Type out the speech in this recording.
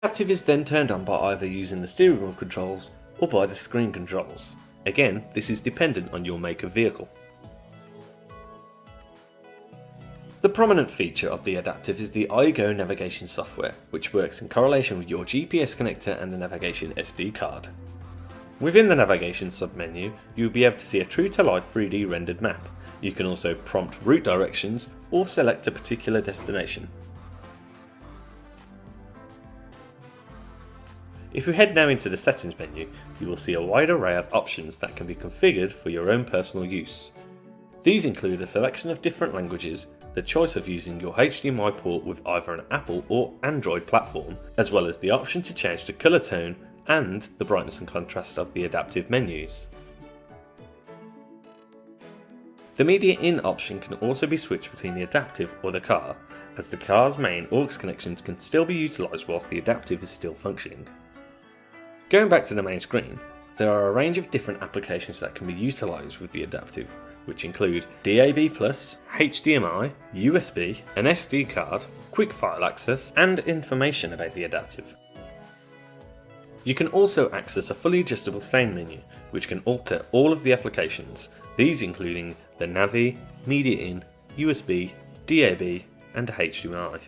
Adaptiv is then turned on by either using the steering wheel controls or by the screen controls. Again, this is dependent on your make of vehicle. The prominent feature of the Adaptiv is the iGo navigation software, which works in correlation with your GPS connector and the navigation SD card. Within the navigation submenu, you will be able to see a true-to-life 3D rendered map. You can also prompt route directions or select a particular destination. If you head now into the settings menu, you will see a wide array of options that can be configured for your own personal use. These include a selection of different languages, the choice of using your HDMI port with either an Apple or Android platform, as well as the option to change the colour tone and the brightness and contrast of the Adaptiv menus. The media in option can also be switched between the Adaptiv or the car, as the car's main aux connections can still be utilised whilst the Adaptiv is still functioning. Going back to the main screen, there are a range of different applications that can be utilised with the Adaptiv, which include DAB+, HDMI, USB, an SD card, quick file access, and information about the Adaptiv. You can also access a fully adjustable sound menu, which can alter all of the applications, these including the Navi, Media In, USB, DAB, and HDMI.